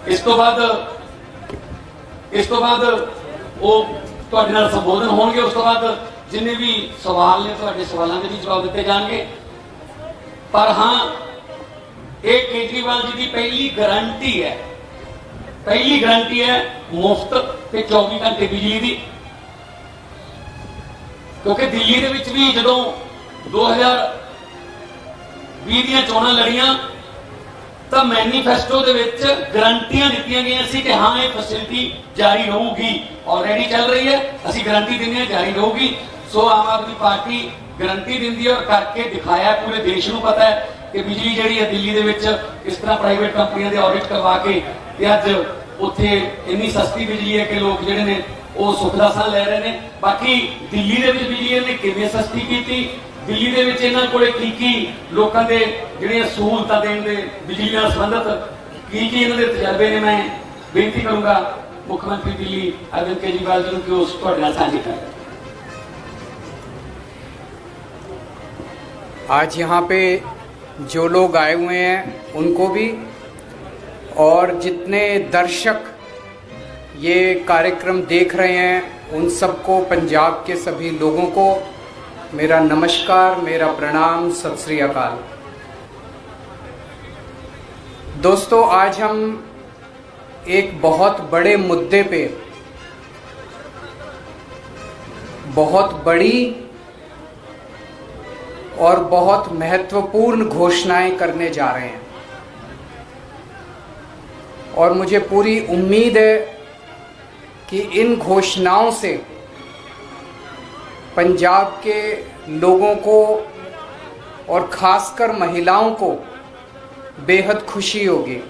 इस तो बाद वो तुहाडे नाल संबोधन होणगे। उस तो बाद जिन्ने भी सवाल ने तुहाडे सवालों के भी जवाब दिते जाएंगे। पर हाँ, ये केजरीवाल जी की पहली गारंटी है मुफ्त ते 24 घंटे बिजली की। क्योंकि दिल्ली दे विच भी जदों 2020 दी चोणां लड़ियां तो मैनीफेस्टो दे विच गारंटियां दित्तियां गईयां सी कि हाँ, ये फैसिलिटी जारी रहूगी। ऑलरेडी चल रही है, असीं गारंटी दिंदे हां जारी रहूगी। सो आम आदमी पार्टी गारंटी दिंदी है और करके दिखाया। पूरे देश नूं पता है कि बिजली जिहड़ी है दिल्ली दे विच किस तरह प्राइवेट कंपनियां दे ऑडिट करवा के ते अज उत्थे इन्नी सस्ती बिजली है कि लोग जिहड़े ने वो सुख दा साह लै रहे ने। बाकी दिल्ली दे विच बिजली ने किवें सस्ती कीती, दिल्ली दे विच इन्हां कोले की लोकां दे जिहड़ियां सहूलतां देण दे बिजली नाल संबंधित की इन्हां दे तजर्बे ने, मैं बेनती करूंगा मुख्यमंत्री दिल्ली अरविंद केजरीवाल जी नूं कि उस तुहाडे नाल साझी करें। आज यहाँ पे जो लोग आए हुए हैं उनको भी, और जितने दर्शक ये कार्यक्रम देख रहे हैं उन सबको, पंजाब के सभी लोगों को मेरा नमस्कार, मेरा प्रणाम, सत श्री अकाल। दोस्तों, आज हम एक बहुत बड़े मुद्दे पे बहुत बड़ी और बहुत महत्वपूर्ण घोषणाएं करने जा रहे हैं। और मुझे पूरी उम्मीद है कि इन घोषणाओं से पंजाब के लोगों को और खासकर महिलाओं को बेहद खुशी होगी।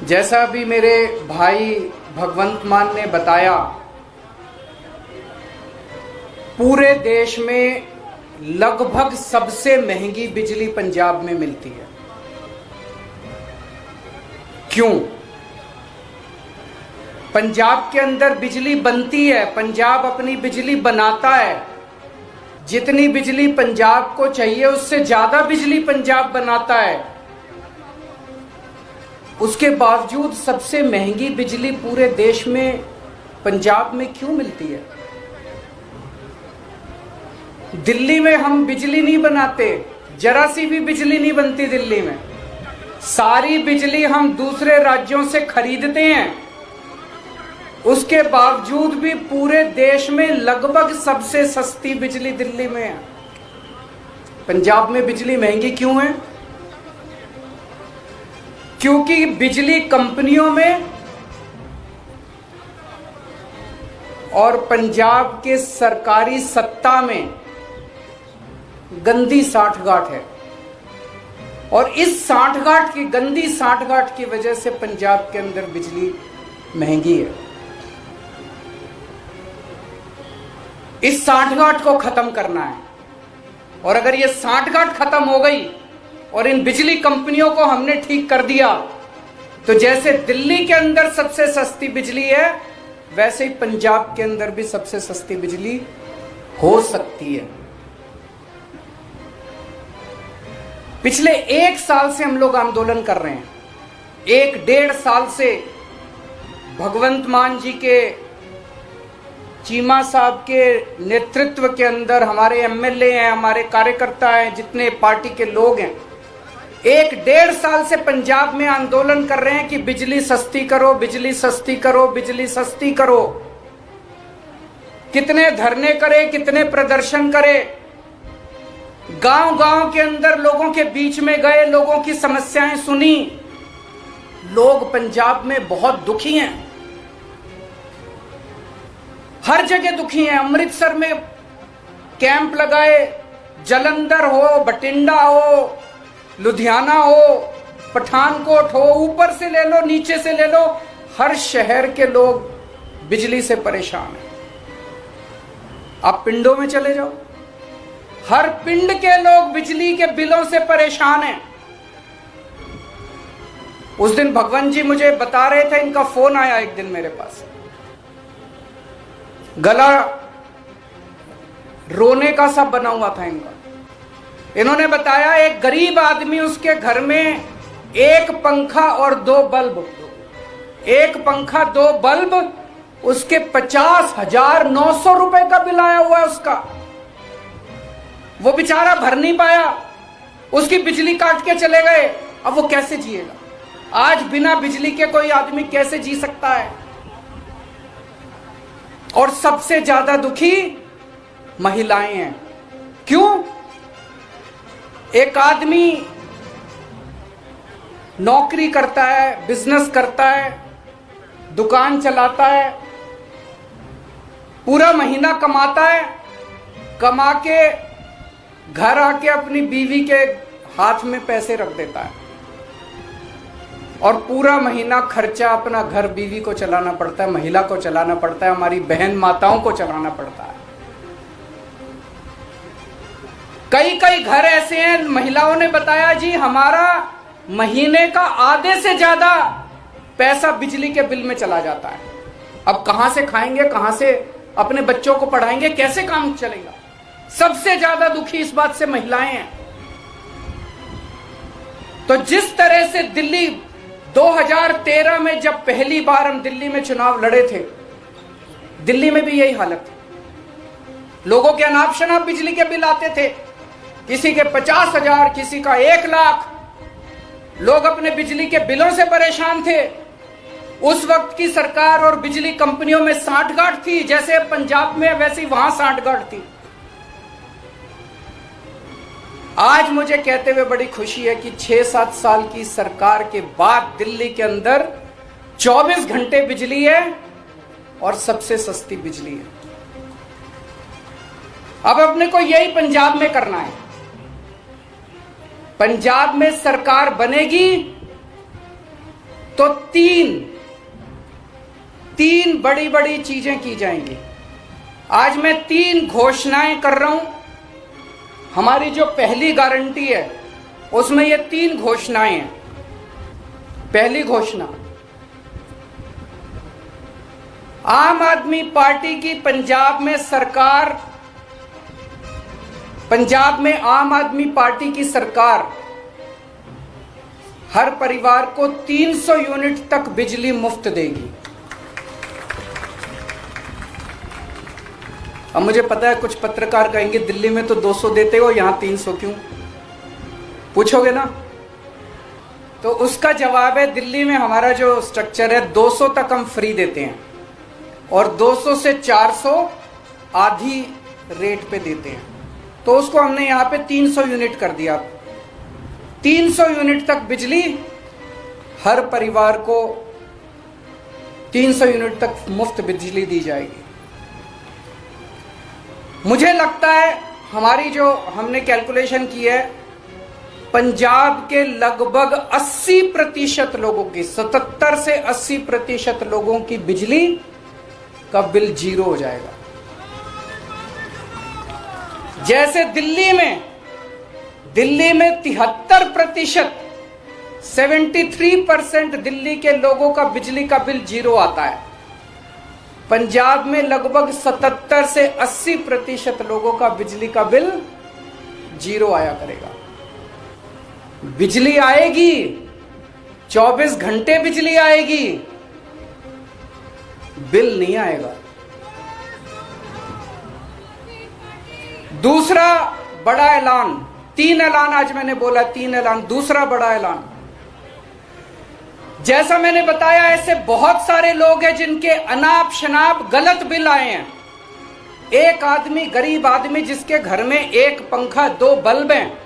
जैसा भी मेरे भाई भगवंत मान ने बताया, पूरे देश में लगभग सबसे महंगी बिजली पंजाब में मिलती है। क्यों? पंजाब के अंदर बिजली बनती है, पंजाब अपनी बिजली बनाता है। जितनी बिजली पंजाब को चाहिए उससे ज्यादा बिजली पंजाब बनाता है। उसके बावजूद सबसे महंगी बिजली पूरे देश में पंजाब में क्यों मिलती है? दिल्ली में हम बिजली नहीं बनाते, जरा सी भी बिजली नहीं बनती दिल्ली में। सारी बिजली हम दूसरे राज्यों से खरीदते हैं। उसके बावजूद भी पूरे देश में लगभग सबसे सस्ती बिजली दिल्ली में है। पंजाब में बिजली महंगी क्यों है? क्योंकि बिजली कंपनियों में और पंजाब के सरकारी सत्ता में गंदी साठगांठ है। और इस साठगांठ की, गंदी साठगांठ की वजह से पंजाब के अंदर बिजली महंगी है। इस साठगांठ को खत्म करना है। और अगर ये साठगांठ खत्म हो गई और इन बिजली कंपनियों को हमने ठीक कर दिया, तो जैसे दिल्ली के अंदर सबसे सस्ती बिजली है, वैसे ही पंजाब के अंदर भी सबसे सस्ती बिजली हो सकती है। पिछले 1 साल से हम लोग आंदोलन कर रहे हैं। 1-1.5 साल से भगवंत मान जी के, चीमा साहब के नेतृत्व के अंदर हमारे एमएलए हैं, हमारे कार्यकर्ता हैं, जितने पार्टी के लोग हैं, 1-1.5 साल से पंजाब में आंदोलन कर रहे हैं कि बिजली सस्ती करो, बिजली सस्ती करो, बिजली सस्ती करो। कितने धरने करे, कितने प्रदर्शन करे, गांव-गांव के अंदर लोगों के बीच में गए, लोगों की समस्याएं सुनी। लोग पंजाब में बहुत दुखी हैं, हर जगह दुखी हैं। अमृतसर में कैंप लगाए, जलंधर हो, बठिंडा हो, लुधियाना हो, पठानकोट हो, ऊपर से ले लो, नीचे से ले लो, हर शहर के लोग बिजली से परेशान हैं। आप पिंडों में चले जाओ, हर पिंड के लोग बिजली के बिलों से परेशान हैं। उस दिन भगवंत जी मुझे बता रहे थे, इनका फोन आया एक दिन मेरे पास, गला रोने का सा बना हुआ था इनका। इन्होंने बताया एक गरीब आदमी, उसके घर में एक पंखा और 2 बल्ब, एक पंखा 2 बल्ब, उसके 50,900 रुपए का बिल आया हुआ है उसका। वो बेचारा भर नहीं पाया, उसकी बिजली काट के चले गए। अब वो कैसे जिएगा? आज बिना बिजली के कोई आदमी कैसे जी सकता है? और सबसे ज्यादा दुखी महिलाएं हैं। क्यों? एक आदमी नौकरी करता है, बिजनेस करता है, दुकान चलाता है, पूरा महीना कमाता है, कमा के घर आके अपनी बीवी के हाथ में पैसे रख देता है और पूरा महीना खर्चा अपना घर बीवी को चलाना पड़ता है, महिला को चलाना पड़ता है, हमारी बहन माताओं को चलाना पड़ता है। कई कई घर ऐसे हैं, महिलाओं ने बताया जी हमारा महीने का आधे से ज्यादा पैसा बिजली के बिल में चला जाता है। अब कहां से खाएंगे, कहां से अपने बच्चों को पढ़ाएंगे, कैसे काम चलेगा? सबसे ज्यादा दुखी इस बात से महिलाएं हैं। तो जिस तरह से दिल्ली 2013 में जब पहली बार हम दिल्ली में चुनाव लड़े थे, दिल्ली में भी यही हालत थी। लोगों के अनाप शनाप बिजली के बिल आते थे, किसी के 50,000, किसी का 1 लाख। लोग अपने बिजली के बिलों से परेशान थे। उस वक्त की सरकार और बिजली कंपनियों में सांठगांठ थी, जैसे पंजाब में वैसी वहां सांठगांठ थी। आज मुझे कहते हुए बड़ी खुशी है कि 6-7 साल की सरकार के बाद दिल्ली के अंदर 24 घंटे बिजली है और सबसे सस्ती बिजली है। अब अपने को यही पंजाब में करना है। पंजाब में सरकार बनेगी तो तीन बड़ी बड़ी चीजें की जाएंगी। आज मैं 3 घोषणाएं कर रहा हूं। हमारी जो पहली गारंटी है उसमें ये 3 घोषणाएं हैं। पहली घोषणा, आम आदमी पार्टी की पंजाब में सरकार, पंजाब में आम आदमी पार्टी की सरकार हर परिवार को 300 यूनिट तक बिजली मुफ्त देगी। अब मुझे पता है कुछ पत्रकार कहेंगे दिल्ली में तो 200 देते हो, यहां 300 क्यों? पूछोगे ना? तो उसका जवाब है, दिल्ली में हमारा जो स्ट्रक्चर है 200 तक हम फ्री देते हैं और 200 से 400 आधी रेट पे देते हैं। तो उसको हमने यहां पे 300 यूनिट कर दिया। 300 यूनिट तक बिजली हर परिवार को 300 यूनिट तक मुफ्त बिजली दी जाएगी। मुझे लगता है हमारी जो हमने कैलकुलेशन की है, पंजाब के लगभग 80% लोगों की, 77 से 80% लोगों की बिजली का बिल 0 हो जाएगा। जैसे दिल्ली में 73%, 73% दिल्ली के लोगों का बिजली का बिल 0 आता है, पंजाब में लगभग 77 से 80% लोगों का बिजली का बिल 0 आया करेगा। बिजली आएगी, 24 घंटे बिजली आएगी, बिल नहीं आएगा। दूसरा बड़ा ऐलान, 3 ऐलान आज मैंने बोला, 3 ऐलान। दूसरा बड़ा ऐलान, जैसा मैंने बताया ऐसे बहुत सारे लोग हैं जिनके अनाप शनाप गलत बिल आए हैं। एक आदमी, गरीब आदमी जिसके घर में 1 पंखा 2 बल्ब हैं,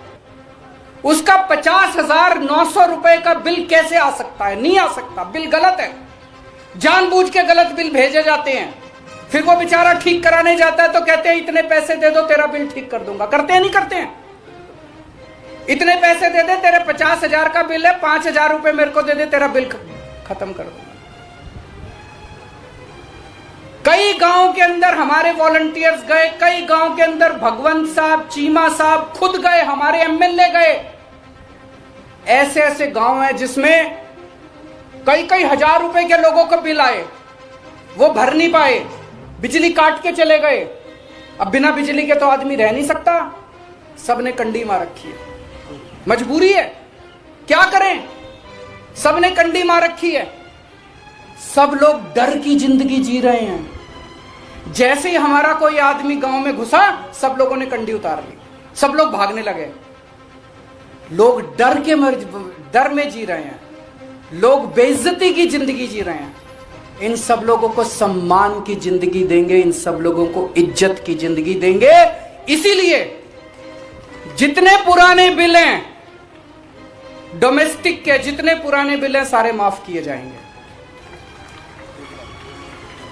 उसका 50,900 रुपए का बिल कैसे आ सकता है? नहीं आ सकता। बिल गलत है, जानबूझ के गलत बिल भेजे जाते हैं। फिर वो बेचारा ठीक कराने जाता है तो कहते हैं इतने पैसे दे दो तेरा बिल ठीक कर दूंगा। करते हैं नहीं करते हैं? इतने पैसे दे दे, तेरे 50,000 का बिल है, 5,000 रुपए मेरे को दे दे, तेरा बिल खत्म कर दूंगा। कई गांव के अंदर हमारे वॉलंटियर्स गए, कई गांव के अंदर भगवंत साहब, चीमा साहब खुद गए, हमारे एमएलए गए। ऐसे ऐसे गांव हैं जिसमें कई कई हजार रुपए के लोगों को बिल आए, वो भर नहीं पाए, बिजली काट के चले गए। अब बिना बिजली के तो आदमी रह नहीं सकता, सबने कंडी मार रखी है, मजबूरी है, क्या करें? सबने कंडी मार रखी है, सब लोग डर की जिंदगी जी रहे हैं। जैसे ही हमारा कोई आदमी गांव में घुसा, सब लोगों ने कंडी उतार ली, सब लोग भागने लगे। लोग डर में जी रहे हैं, लोग बेइज्जती की जिंदगी जी रहे हैं। इन सब लोगों को सम्मान की जिंदगी देंगे, इन सब लोगों को इज्जत की जिंदगी देंगे। इसीलिए जितने पुराने बिल हैं डोमेस्टिक के, जितने पुराने बिल हैं सारे माफ किए जाएंगे।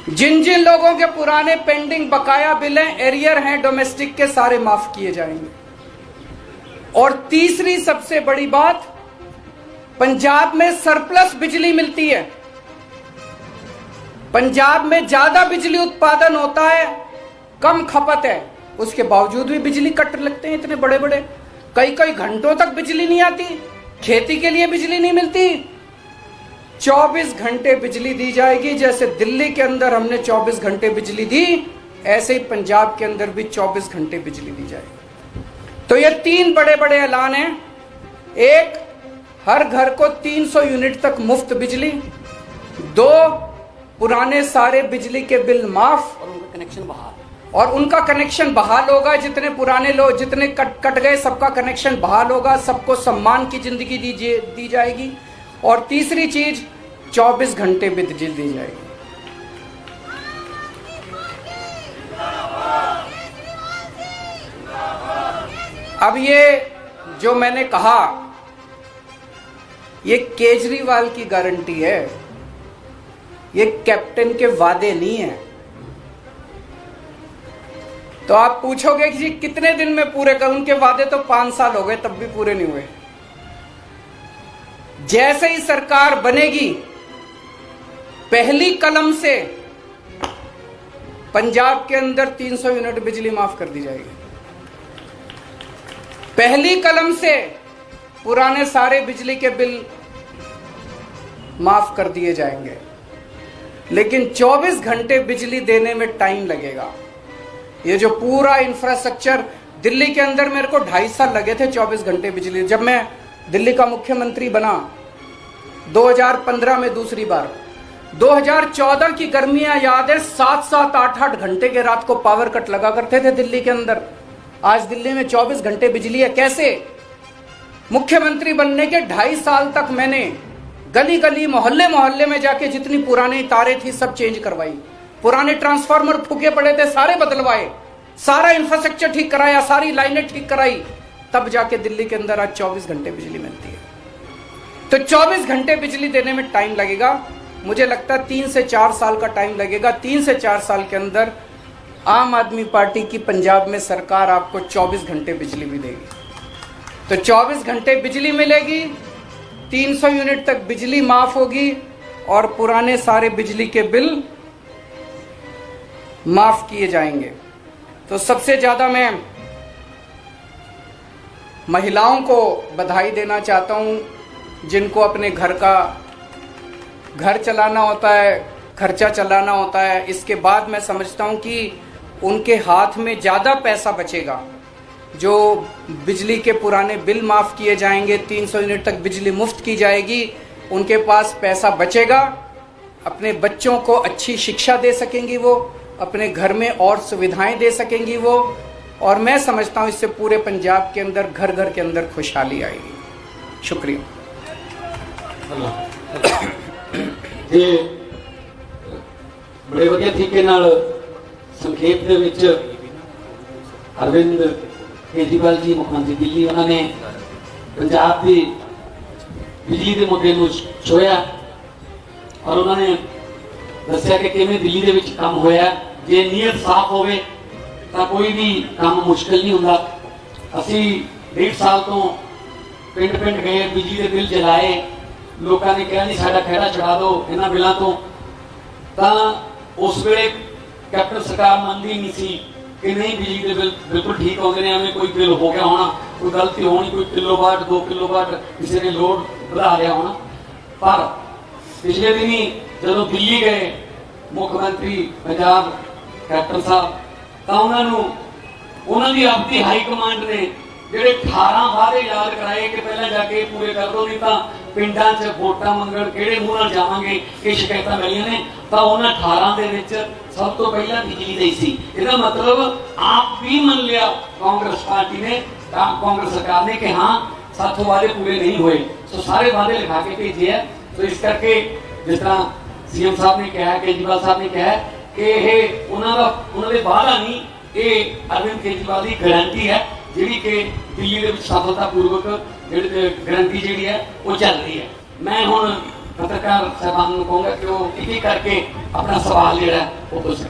जिन जिन लोगों के पुराने पेंडिंग बकाया बिल हैं, एरियर हैं डोमेस्टिक के, सारे माफ किए जाएंगे। और तीसरी सबसे बड़ी बात, पंजाब में सरप्लस बिजली मिलती है, पंजाब में ज्यादा बिजली उत्पादन होता है, कम खपत है, उसके बावजूद भी बिजली कट लगते हैं इतने बड़े बड़े, कई कई घंटों तक बिजली नहीं आती, खेती के लिए बिजली नहीं मिलती। 24 घंटे बिजली दी जाएगी। जैसे दिल्ली के अंदर हमने 24 घंटे बिजली दी, ऐसे ही पंजाब के अंदर भी 24 घंटे बिजली दी जाएगी। तो ये 3 बड़े बड़े ऐलान हैं। एक, हर घर को 300 यूनिट तक मुफ्त बिजली। 2, पुराने सारे बिजली के बिल माफ और उनका कनेक्शन बहाल, और उनका कनेक्शन बहाल होगा। जितने पुराने लोग जितने कट गए सबका कनेक्शन बहाल होगा, सबको सम्मान की जिंदगी दी जाएगी। और तीसरी चीज, 24 घंटे बिजली दी जाएगी। अब ये जो मैंने कहा, ये केजरीवाल की गारंटी है, ये कैप्टन के वादे नहीं है। तो आप पूछोगे कि जी कितने दिन में पूरे कर, उनके वादे तो 5 साल हो गए तब भी पूरे नहीं हुए। जैसे ही सरकार बनेगी, पहली कलम से पंजाब के अंदर 300 यूनिट बिजली माफ कर दी जाएगी। पहली कलम से पुराने सारे बिजली के बिल माफ कर दिए जाएंगे। लेकिन 24 घंटे बिजली देने में टाइम लगेगा। ये जो पूरा इंफ्रास्ट्रक्चर, दिल्ली के अंदर मेरे को 2.5 साल लगे थे 24 घंटे बिजली। जब मैं दिल्ली का मुख्यमंत्री बना 2015 में दूसरी बार, 2014 की गर्मियां याद है, 7-7, 8-8 घंटे के रात को पावर कट लगा करते थे दिल्ली के अंदर। आज दिल्ली में 24 घंटे बिजली है। कैसे? मुख्यमंत्री बनने के 2.5 साल तक मैंने गली गली मोहल्ले मोहल्ले में जाके जितनी पुरानी तारें थी सब चेंज करवाई, पुराने ट्रांसफार्मर फूके पड़े थे सारे बदलवाए, सारा इंफ्रास्ट्रक्चर ठीक कराया, सारी लाइनें ठीक कराई, तब जाके दिल्ली के अंदर आज 24 घंटे बिजली मिलती है। तो 24 घंटे बिजली देने में टाइम लगेगा। मुझे लगता है 3 से 4 साल का टाइम लगेगा। 3 से 4 साल के अंदर आम आदमी पार्टी की पंजाब में सरकार आपको 24 घंटे बिजली भी देगी। तो 24 घंटे बिजली मिलेगी, 300 यूनिट तक बिजली माफ होगी और पुराने सारे बिजली के बिल माफ किए जाएंगे। तो सबसे ज्यादा मैं महिलाओं को बधाई देना चाहता हूं, जिनको अपने घर चलाना होता है, खर्चा चलाना होता है। इसके बाद मैं समझता हूं कि उनके हाथ में ज़्यादा पैसा बचेगा। जो बिजली के पुराने बिल माफ़ किए जाएंगे, 300 यूनिट तक बिजली मुफ्त की जाएगी, उनके पास पैसा बचेगा। अपने बच्चों को अच्छी शिक्षा दे सकेंगी वो, अपने घर में और सुविधाएं दे सकेंगी वो, और मैं समझता हूं इससे पूरे पंजाब के अंदर घर घर के अंदर खुशहाली आएगी। शुक्रिया। ये बड़े वधिया तरीके नाल संक्षेप दे विच अरविंद केजरीवाल जी मुख्यमंत्री दिल्ली, उन्होंने पंजाब की बिजली के मुद्दे को छुआ और उन्होंने दस्या कि किवें दिल्ली दे विच काम होया। जे नीयत साफ होवे तां कोई भी काम मुश्किल नहीं हुंदा। असीं 1.5 साल तो पिंड पिंड गए, बिजली के बिल जलाए, लोगों ने कहा नहीं साडा खैड़ा छड़ा दो इन्हां बिलों तो। उस वेले कैप्टन सरकार मनती नहीं सी कि नहीं बिजली के बिल बिल्कुल ठीक आते हैं, एवं कोई बिल हो गया होना, कोई गलती होनी, कोई किलोवाट 2 किलोवाट किसी ने लोड बढ़ा लिया होना। पर पिछले दिन ही जो दिल्ली गए मुख्यमंत्री पंजाब कैप्टन साहब, तो उन्होंने अपनी हाई कमांड ने जोड़े 18 वादे याद कराए कि पहले जाके पूरे कर दो, नहीं तो ਪਿੰਡਾਂ 'ਚ ਵੋਟਾਂ ਮੰਗਣ ਕਿਹੜੇ ਮੂੰਹ ਨਾਲ ਜਾਵਾਂਗੇ, ਇਹ ਸ਼ਿਕਾਇਤਾਂ ਮਿਲੀਆਂ ਨੇ। ਤਾਂ ਉਹਨਾਂ 18 ਦੇ ਵਿੱਚ ਸਭ ਤੋਂ ਪਹਿਲਾਂ ਬਿਜਲੀ ਦੀ ਸੀ। ਇਹਦਾ ਮਤਲਬ ਆਪ ਵੀ ਮੰਨ ਲਿਆ ਕਾਂਗਰਸ ਪਾਰਟੀ ਨੇ, ਕਾਂਗਰਸ ਸਰਕਾਰ ਨੇ ਕਿ ਹਾਂ ਸਾਥੋਂ ਵਾਅਦੇ ਪੂਰੇ ਨਹੀਂ ਹੋਏ। ਸੋ ਸਾਰੇ ਵਾਅਦੇ ਲਿਖਾ ਕੇ ਭੇਜੇ ਆ। ਸੋ ਇਸ ਕਰਕੇ ਜਿਸ ਤਰ੍ਹਾਂ ਸੀਐਮ ਸਾਹਿਬ ਨੇ ਕਿਹਾ, ਕੇਜਰੀਵਾਲ ਸਾਹਿਬ ਨੇ ਕਿਹਾ ਕਿ ਇਹ ਉਹਨਾਂ ਦੇ ਵਾਅਦਾ ਨਹੀਂ, ਇਹ ਅਰਵਿੰਦ ਕੇਜਰੀਵਾਲ ਦੀ ਗਾਰੰਟੀ ਹੈ ਜਿਹੜੀ ਕਿ ਦਿੱਲੀ ਦੇ ਵਿੱਚ ਸਫਲਤਾਪੂਰਵਕ ਗਾਰੰਟੀ ਜਿਹੜੀ ਹੈ ਉਹ ਚੱਲ ਰਹੀ ਹੈ। ਮੈਂ ਹੁਣ ਪੱਤਰਕਾਰ ਸਾਹਿਬਾਨ ਨੂੰ ਕਹੂੰਗਾ ਕਿ ਉਹ ਇੱਕ ਇੱਕ ਕਰਕੇ ਆਪਣਾ ਸਵਾਲ ਜਿਹੜਾ ਉਹ ਪੁੱਛ ਸਕਣ।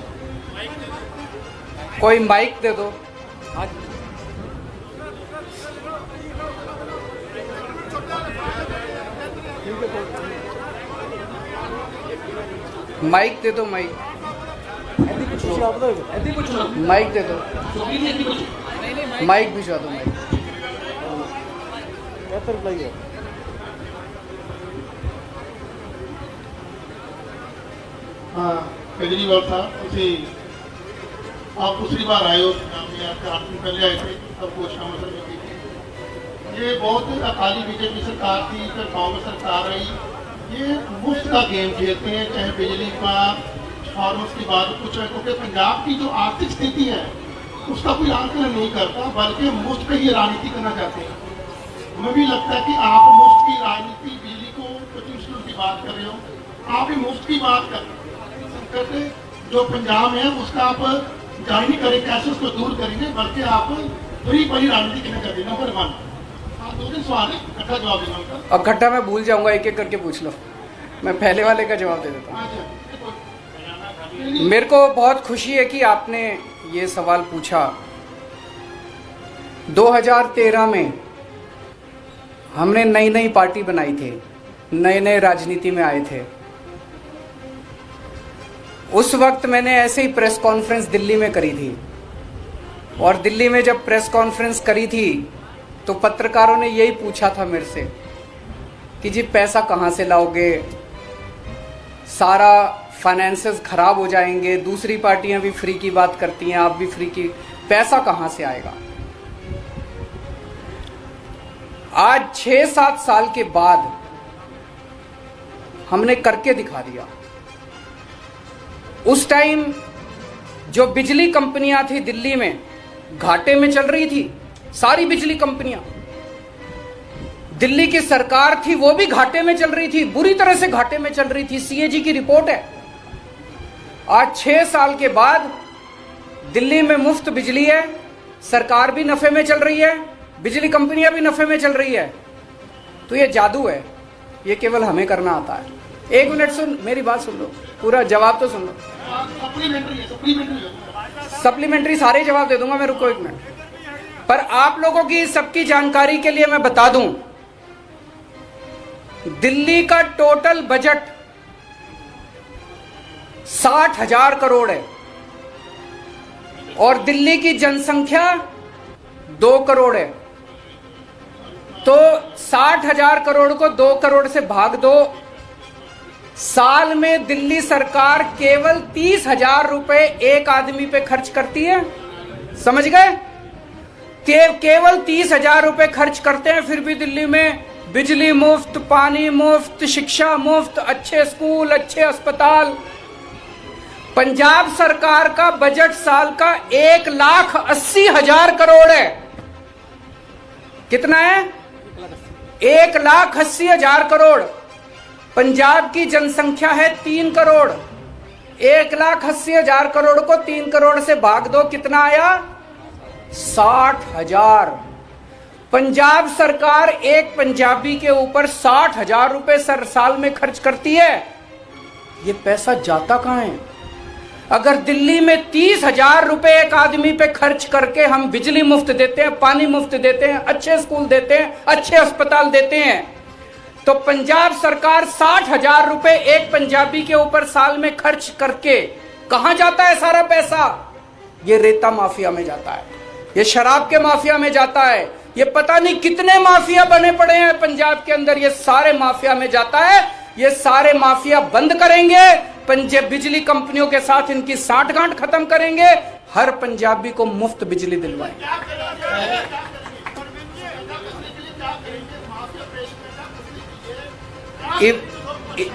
कोई माइक दे दो। माइक दे दो, माइक माइक दे दो, माइक भिजवा दो, माइक। हाँ केजरीवाल साहब, आप दूसरी बार आए हो, आपके 8 दिन पहले आए थे, सबको शामिल की थी। ये बहुत अकाली बीजेपी सरकार थी, फिर कांग्रेस सरकार आई, ये मुफ्त का गेम खेलते हैं, चाहे बिजली का और उसकी बात कुछ है, क्योंकि पंजाब की जो आर्थिक स्थिति है उसका कोई आंकलन नहीं करता, बल्कि मुफ्त की ही राजनीति करना चाहते हैं। हमें भी लगता है कि आप मुफ्त की राजनीति, बिजली को कंस्टिट्यूशन की बात कर रहे हो, आप ही मुफ्त की बात करते, जो पंजाब है उसका आप जारी नहीं करें कैसे उसको दूर करेंगे, बल्कि आप फ्री पर ही राजनीति करना चाहते हैं। नंबर 1, आप 2 सवाल है, इकट्ठा जवाब देना उनका। अब इकट्ठा मैं भूल जाऊंगा, एक एक करके पूछ लो। मैं पहले वाले का जवाब दे देता हूँ। मेरे को बहुत खुशी है कि आपने ये सवाल पूछा। 2013 में हमने नई नई पार्टी बनाई थी, नए नए राजनीति में आए थे। उस वक्त मैंने ऐसे ही प्रेस कॉन्फ्रेंस दिल्ली में करी थी, और दिल्ली में जब प्रेस कॉन्फ्रेंस करी थी तो पत्रकारों ने यही पूछा था मेरे से कि जी पैसा कहाँ से लाओगे, सारा फाइनेंसेस खराब हो जाएंगे, दूसरी पार्टियां भी फ्री की बात करती हैं, आप भी फ्री की, पैसा कहाँ से आएगा। आज 6-7 साल के बाद हमने करके दिखा दिया। उस टाइम जो बिजली कंपनियां थी दिल्ली में घाटे में चल रही थी, सारी बिजली कंपनियां, दिल्ली की सरकार थी वो भी घाटे में चल रही थी, बुरी तरह से घाटे में चल रही थी। सीएजी की रिपोर्ट है। आज 6 साल के बाद दिल्ली में मुफ्त बिजली है, सरकार भी नफे में चल रही है, बिजली कंपनियां भी नफे में चल रही है। तो ये जादू है, ये केवल हमें करना आता है। 1 मिनट सुन, मेरी बात सुन लो, पूरा जवाब तो सुन लो। सप्लीमेंट्री सारे जवाब दे दूंगा मैं, रुको 1 मिनट। पर आप लोगों की सबकी जानकारी के लिए मैं बता दूं, दिल्ली का टोटल बजट 60,000 करोड़ है, और दिल्ली की जनसंख्या 2 करोड़ है। तो 60,000 करोड़ को 2 करोड़ से भाग दो, साल में दिल्ली सरकार केवल 30,000 रुपए एक आदमी पे खर्च करती है। समझ गए? केवल 30,000 रुपए खर्च करते हैं, फिर भी दिल्ली में बिजली मुफ्त, पानी मुफ्त, शिक्षा मुफ्त, अच्छे स्कूल, अच्छे अस्पताल। पंजाब सरकार का बजट साल का 1,80,000 करोड़ है। कितना है? 1,80,000 करोड़। पंजाब की जनसंख्या है 3 करोड़। 1,80,000 करोड़ को 3 करोड़ से भाग दो, कितना आया? 60,000। पंजाब सरकार एक पंजाबी के ऊपर 60,000 रुपए साल में खर्च करती है। ये पैसा जाता कहां है? अगर दिल्ली में 30,000 रुपए एक आदमी पे खर्च करके हम बिजली मुफ्त देते हैं, पानी मुफ्त देते हैं, अच्छे स्कूल देते हैं, अच्छे अस्पताल देते हैं, तो पंजाब सरकार 60,000 रुपए एक पंजाबी के ऊपर साल में खर्च करके कहां जाता है सारा पैसा? ये रेता माफिया में जाता है, ये शराब के माफिया में जाता है, ये पता नहीं कितने माफिया बने पड़े हैं पंजाब के अंदर, ये सारे माफिया में जाता है। ये सारे माफिया बंद करेंगे, पंजाब बिजली कंपनियों के साथ इनकी साठगांठ खत्म करेंगे, हर पंजाबी को मुफ्त बिजली दिलवाएंगे।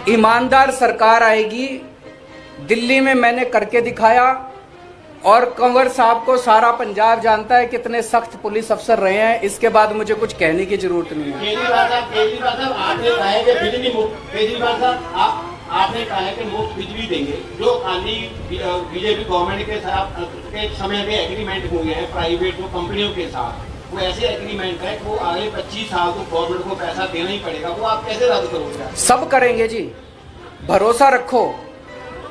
ईमानदार सरकार आएगी। दिल्ली में मैंने करके दिखाया और कंवर साहब को सारा पंजाब जानता है कितने सख्त पुलिस अफसर रहे हैं। इसके बाद मुझे कुछ कहने की जरूरत नहीं है। केजरीवाल साहब आपने कहा है कि बिजली मुफ्त, केजरीवाल साहब आपने कहा है कि मुफ्त बिजली देंगे। जो खाली बीजेपी गवर्नमेंट के साथ के समय में एग्रीमेंट हुए हैं प्राइवेट जो कंपनियों के साथ, वो ऐसे एग्रीमेंट है कि वो अगले 25 साल को गवर्नमेंट को पैसा देना ही पड़ेगा, वो आप कैसे रद्द करोगे? सब करेंगे जी, भरोसा रखो।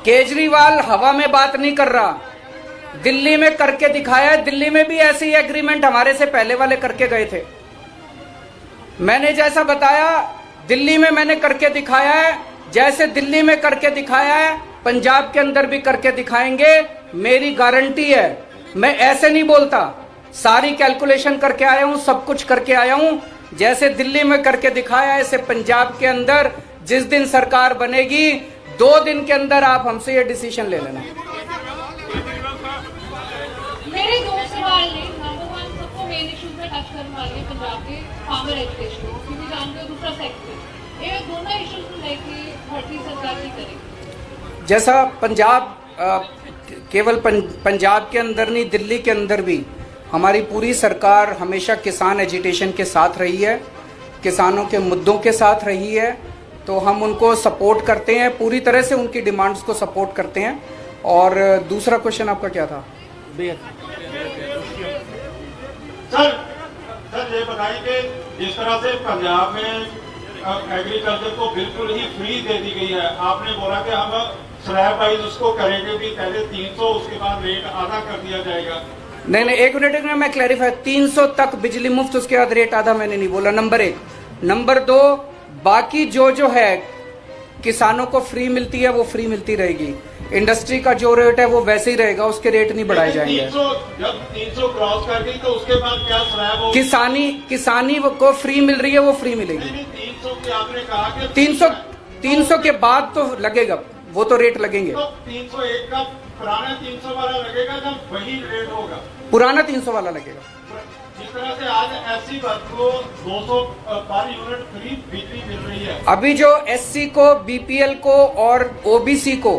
केजरीवाल हवा में बात नहीं कर रहा, दिल्ली में करके दिखाया है। दिल्ली में भी ऐसे ही एग्रीमेंट हमारे से पहले वाले करके गए थे। मैंने जैसा बताया दिल्ली में मैंने करके दिखाया है, जैसे दिल्ली में करके दिखाया है पंजाब के अंदर भी करके दिखाएंगे, मेरी गारंटी है। मैं ऐसे नहीं बोलता, सारी कैलकुलेशन करके आया हूं, सब कुछ करके आया हूं। जैसे दिल्ली में करके दिखाया है ऐसे पंजाब के अंदर जिस दिन सरकार बनेगी 2 दिन के अंदर आप हमसे ये डिसीजन ले लेना। मेरे 2 सवाल हैं। नंबर 1, सबको मेन इश्यूज में टच करने वाले पंजाब के फार्मर एजुकेशन, क्योंकि जानते हो दूसरा सेक्टर, ये दोनों इश्यूज को लेके भर्ती सरकार की करेगी। जैसा पंजाब केवल पंजाब के अंदर नहीं, दिल्ली के अंदर भी हमारी पूरी सरकार हमेशा किसान एजिटेशन के साथ रही है, किसानों के मुद्दों के साथ रही है। तो हम उनको सपोर्ट करते हैं, पूरी तरह से उनकी डिमांड्स को सपोर्ट करते हैं। और दूसरा क्वेश्चन आपका क्या था? सर ये बताइए कि जिस तरह से पंजाब में एग्रीकल्चर को बिल्कुल ही फ्री दे दी गई है, आपने बोला कि हम स्लैब वाइज उसको करेंगे भी, पहले 300 उसके बाद रेट आधा कर दिया जाएगा। नहीं, 1 मिनट में मैं क्लैरिफाई, 300 तक बिजली मुफ्त, उसके बाद रेट आधा मैंने नहीं बोला। नंबर 1। नंबर 2, बाकी जो है किसानों को फ्री मिलती है वो फ्री मिलती रहेगी। इंडस्ट्री का जो रेट है वो वैसे ही रहेगा, उसके रेट नहीं बढ़ाए जाएंगे। जब 300 क्रॉस कर गई तो उसके बाद क्या स्लैब हो? किसानी को फ्री मिल रही है, वो फ्री मिलेगी। 300 की आपने कहा कि 300 के बाद तो लगेगा, वो तो रेट लगेंगे। तो 301 का पुराना 300 वाला लगेगा जब वही रेट होगा? पुराना 300 वाला लगेगा। जिस तरह से आज एससी वर्ग को 200 पर यूनिट फ्री बिजली मिल रही है, अभी जो एससी को, बीपीएल को और ओबीसी को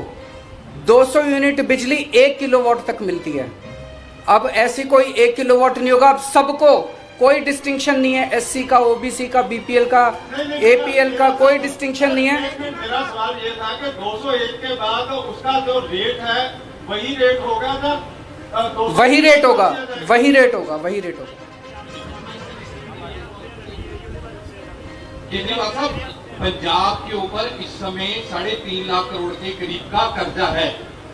200 यूनिट बिजली 1 किलोवाट तक मिलती है। अब ऐसी कोई 1 किलोवाट नहीं होगा, अब सबको कोई डिस्टिंक्शन नहीं है, एससी का, ओबीसी का, बीपीएल का, एपीएल का, कोई डिस्टिंक्शन नहीं है। मेरा सवाल ये था कि 201 के बाद उसका जो रेट है वही रेट होगा ना? वही रेट होगा, वही रेट होगा, वही रेट होगा। केजरीवाल साहब, पंजाब के ऊपर इस समय 3.5 लाख करोड़ के करीब का कर्जा है।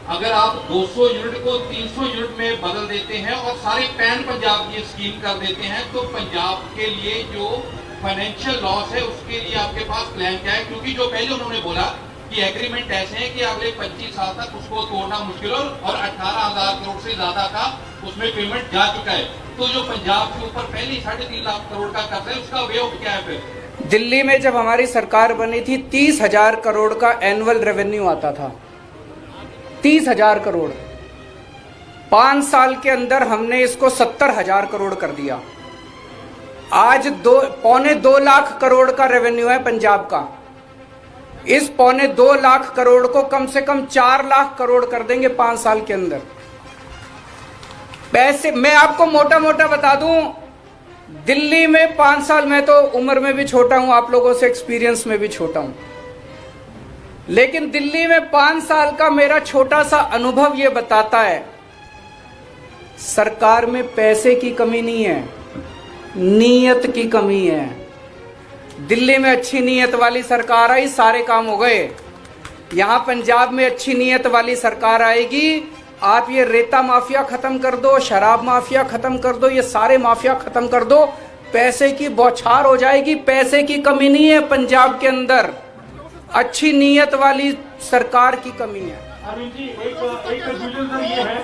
अगर आप 200 यूनिट को 300 यूनिट में बदल देते हैं और सारे पैन पंजाब की स्कीम कर देते हैं, तो पंजाब के लिए जो फाइनेंशियल लॉस है उसके लिए आपके पास प्लान क्या है? क्योंकि जो पहले उन्होंने बोला कि एग्रीमेंट ऐसे हैं कि अगले 25 साल तक उसको तोड़ना मुश्किल हो, और 18,000 करोड़ से ज्यादा का उसमें पेमेंट जा चुका है। तो जो पंजाब के ऊपर पहले 3.5 लाख करोड़ का कर्ज है, उसका वे ऑफ क्या है? फिर दिल्ली में जब हमारी सरकार बनी थी 30,000 करोड़ का एनुअल रेवेन्यू आता था, 30,000 करोड़। 5 साल के अंदर हमने इसको 70,000 करोड़ कर दिया। आज 2.25 लाख करोड़ का रेवेन्यू है पंजाब का। इस 2.25 लाख करोड़ को कम से कम 4 लाख करोड़ कर देंगे 5 साल के अंदर। पैसे मैं आपको मोटा मोटा बता दूं, दिल्ली में 5 साल, मैं तो उम्र में भी छोटा हूं, आप लोगों से एक्सपीरियंस में भी छोटा हूं, लेकिन दिल्ली में 5 साल का मेरा छोटा सा अनुभव यह बताता है, सरकार में पैसे की कमी नहीं है, नीयत की कमी है। दिल्ली में अच्छी नीयत वाली सरकार आई, सारे काम हो गए। यहां पंजाब में अच्छी नीयत वाली सरकार आएगी, आप ये रेता माफिया खत्म कर दो, शराब माफिया खत्म कर दो, ये सारे माफिया खत्म कर दो, पैसे की बौछार हो जाएगी। पैसे की कमी नहीं है पंजाब के अंदर, अच्छी नीयत वाली सरकार की कमी है।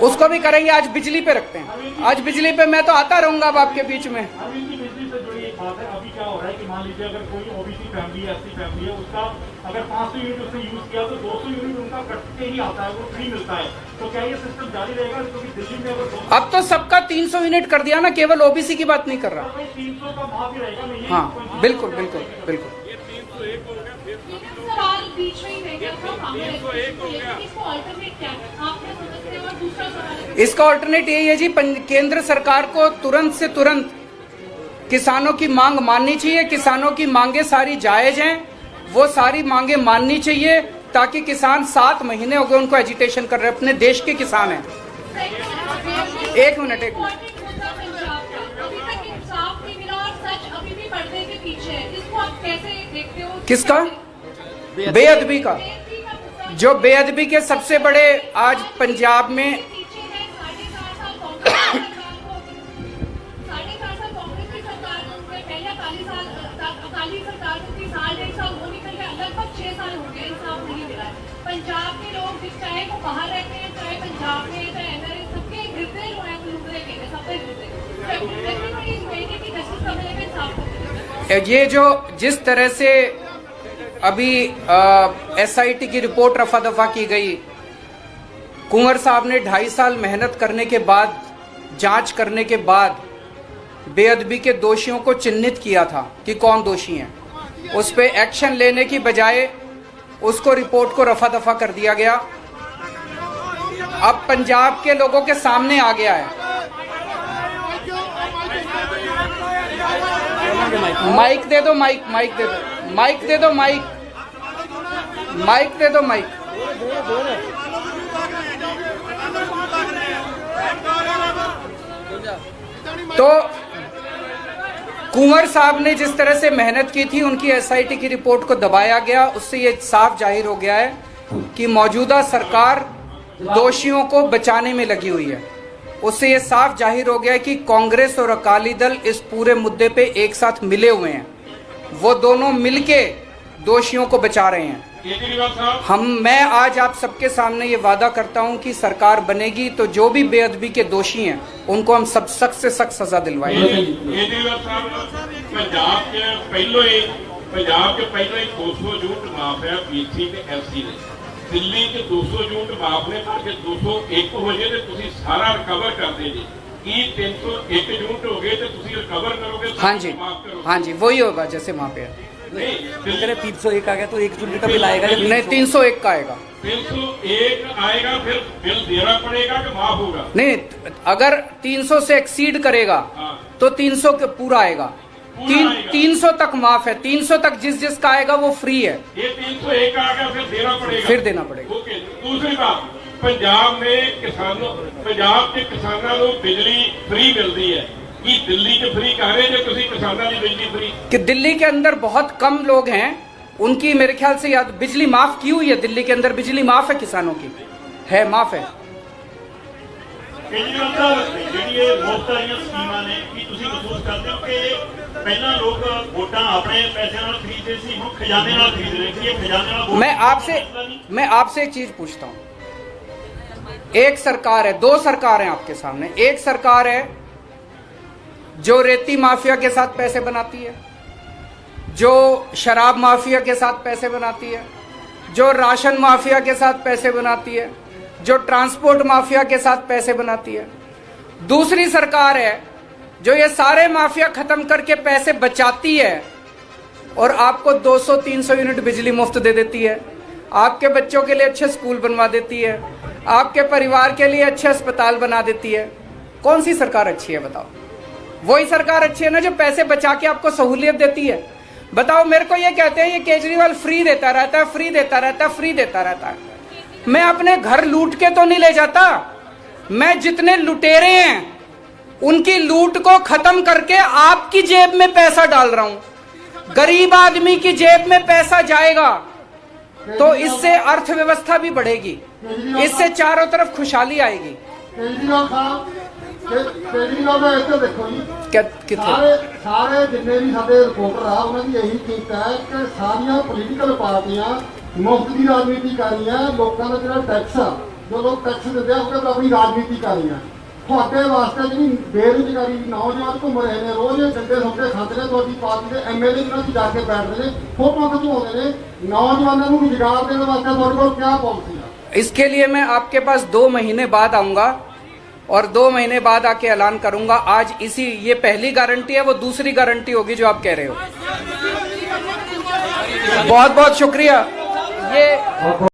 उसको भी करेंगे। आज बिजली पे रखते हैं, आज बिजली पे मैं तो आता रहूंगा अब आपके बीच में। बिजली से जुड़ी एक बात है, अभी क्या हो रहा है कि मान लीजिए अगर कोई ओबीसी फैमिली है, एससी फैमिली है, उसका अगर 500 यूनिट उसने यूज किया तो 200 यूनिट उनका कटते ही आता है, वो फ्री मिलता है। तो क्या ये सिस्टम जारी रहेगा? क्योंकि दिल्ली में अगर अब तो सबका 300 यूनिट कर दिया ना, केवल ओबीसी की बात नहीं कर रहा। 300 का माफ ही रहेगा। हाँ, बिल्कुल बिल्कुल बिल्कुल। लेकिन सवाल बीच में ही रह गया था फार्मर एजुकेशन को लेकर, इसको अल्टरनेट क्या है आपने समझते हैं? और दूसरा सवाल इसका ऑल्टरनेट यही है जी, केंद्र सरकार को तुरंत से तुरंत किसानों की मांग माननी चाहिए। किसानों की मांगे सारी जायज हैं, वो सारी मांगे माननी चाहिए, ताकि किसान 7 महीने हो गए उनको एजिटेशन कर रहे हैं, अपने देश के किसान हैं। एक मिनट अभी तक इंसाफ नहीं मिला और सच अभी भी पर्दे के पीछे है, इसको आप कैसे देखते हो? किसका? बेअदबी का। जो बेअदबी के सबसे बड़े आज पंजाब में पीछे है 4.5 साल कांग्रेस की सरकार को, 4.5 साल कांग्रेस की सरकार को, पहले अकाली सरकार को 1.5 साल वो निकल गया, लगभग 6 साल हो गए, इंसाफ नहीं मिला है। पंजाब के लोग चाहे वो बाहर रहते हैं, चाहे पंजाब में, चाहे एनआरए, सबके गिरते जो है लुटरे के हैं, सबके गिरते। ये जो जिस तरह से अभी एसआईटी की रिपोर्ट रफा दफा की गई, कुंवर साहब ने 2.5 साल मेहनत करने के बाद, जांच करने के बाद बेअदबी के दोषियों को चिन्हित किया था कि कौन दोषी हैं। उस पे एक्शन लेने की बजाय उसको रिपोर्ट को रफा दफा कर दिया गया। अब पंजाब के लोगों के सामने आ गया है। माइक दे दो, माइक दे दो, माइक दे दो, माइक दे दो, माइक। तो कुंवर साहब ने जिस तरह से मेहनत की थी, उनकी एसआईटी की रिपोर्ट को दबाया गया, उससे ये साफ जाहिर हो गया है कि मौजूदा सरकार दोषियों को बचाने में लगी हुई है। उससे ये साफ जाहिर हो गया है कि कांग्रेस और अकाली दल इस पूरे मुद्दे पे एक साथ मिले हुए हैं, वो दोनों मिलके दोषियों को बचा रहे हैं। मैं आज आप सबके सामने ये वादा करता हूं कि सरकार बनेगी तो जो भी बेअदबी के दोषी हैं उनको हम सब सख्त से सख्त सजा दिलवाएंगे। पंजाब के पहले 200 यूनिट माफ है पीसी ते एफसी ने, दिल्ली के 200 यूनिट माफ ने ताकि 201 हो जाए तो तुसी सारा रिकवर कर देंगे। की 301 यूनिट हो गए तो तुसी रिकवर करोगे? हाँ जी, हाँ जी, वही होगा जैसे वहाँ पे है। 301 आ गया तो 1 यूनिट का बिल आएगा? नहीं, 301 का आएगा। 301 आएगा, फिर बिल देना पड़ेगा कि माफ होगा? नहीं, अगर 300 से एक्सीड करेगा तो 300 के पूरा आएगा। 300 तक माफ है, 300 तक जिसका आएगा वो फ्री है। ये 301 आ गया, फिर देना पड़ेगा? फिर देना पड़ेगा। ओके। दूसरी बात, पंजाब के किसानों को बिजली फ्री मिलती है कि दिल्ली के फ्री कह रहे हैं तुसी किसानों की बिजली फ्री? कि दिल्ली के अंदर बहुत कम लोग हैं, उनकी मेरे ख्याल से याद बिजली माफ की हुई है। दिल्ली के अंदर बिजली माफ है, किसानों की है, माफ है। केजरीवाल साहब ਜਿਹੜੀ ਮੁਫਤ ਵਾਲੀਆਂ ਸਕੀਮਾਂ ਨੇ, ਕੀ ਤੁਸੀਂ ਮਹਿਸੂਸ ਕਰਦੇ ਹੋ ਕਿ ਪਹਿਲਾਂ ਲੋਕ ਵੋਟਾਂ ਆਪਣੇ ਪੈਸਿਆਂ ਨਾਲ ਖਰੀਦਦੇ ਸੀ, ਹੁਣ ਖਜ਼ਾਨੇ ਨਾਲ ਖਰੀਦ ਰਹੇ ਸੀ? ਇਹ ਖਜ਼ਾਨੇ ਨਾਲ मैं आपसे एक चीज पूछता हूं। एक सरकार है, 2 सरकार हैं आपके सामने। एक सरकार है जो रेती माफिया के साथ पैसे बनाती है, जो शराब माफिया के साथ पैसे बनाती है, जो राशन माफिया के साथ पैसे बनाती है, जो ट्रांसपोर्ट माफिया के साथ पैसे बनाती है। दूसरी सरकार है जो ये सारे माफिया खत्म करके पैसे बचाती है और आपको 200-300 यूनिट बिजली मुफ्त दे देती है, आपके बच्चों के लिए अच्छे स्कूल बनवा देती है, आपके परिवार के लिए अच्छे अस्पताल बना देती है। कौन सी सरकार अच्छी है बताओ? वही सरकार अच्छी है ना जो पैसे बचा के आपको सहूलियत देती है। बताओ, मेरे को ये कहते हैं ये केजरीवाल फ्री देता रहता है, फ्री देता रहता है, फ्री देता रहता है। मैं अपने घर लूट के तो नहीं ले जाता, मैं जितने लुटेरे हैं उनकी लूट को खत्म करके आपकी जेब में पैसा डाल रहा हूं। गरीब आदमी की जेब में पैसा जाएगा तो इससे अर्थव्यवस्था भी बढ़ेगी, इससे चारों तरफ खुशहाली आएगी। केजरीवाल साहब, केजरीवाल ਦਾ ਇੱਥੇ ਦੇਖੋ ਜੀ, कितने ਸਾਰੇ ਜਿੰਨੇ ਵੀ ਸਾਡੇ ਰਿਪੋਰਟਰ ਆ ਉਹਨਾਂ ਦੀ ਇਹੀ ਚਿੰਤਾ ਹੈ ਕਿ ਸਾਰੀਆਂ ਪੋਲੀਟੀਕਲ ਪਾਰਟੀਆਂ ਮੁਫਤ ਦੀ ਰਾਜਨੀਤੀ ਕਰ ਰਹੀਆਂ। ਲੋਕਾਂ ਦਾ ਜਿਹੜਾ ਟੈਕਸ ਆ, ਜੋ ਲੋਕ ਟੈਕਸ ਦਿੰਦੇ ਆ ਉਹ ਆਪਣੀ ਰਾਜਨੀਤੀ ਕਰ ਰਹੀਆਂ। ਤੁਹਾਡੇ ਵਾਸਤੇ ਜਿਹੜੀ ਬੇਰੁਜ਼ਗਾਰੀ ਨੌਜਵਾਨ ਘੁੰਮ ਰਹੇ ਨੇ, ਰੋਜ਼ ਡੰਡੇ ਸੁੱਟੇ ਖਾਂਦੇ ਨੇ, ਤੁਹਾਡੀ ਪਾਰਟੀ ਦੇ ਐਮਐਲਏ ਜਿਹਨਾਂ ਚ ਜਾ ਕੇ ਬੈਠਦੇ ਨੇ, ਫੋਟੋਆਂ ਖਿਚਵਾਉਂਦੇ ਨੇ। नौजवानों को रोजगार देने वास्ते ਤੁਹਾਡੇ ਕੋਲ क्या पॉलिसी है? इसके लिए मैं आपके पास 2 महीने बाद आऊंगा और 2 महीने बाद आके ऐलान करूंगा। आज ये पहली गारंटी है, वो दूसरी गारंटी होगी जो आप कह रहे हो। बहुत बहुत शुक्रिया। ये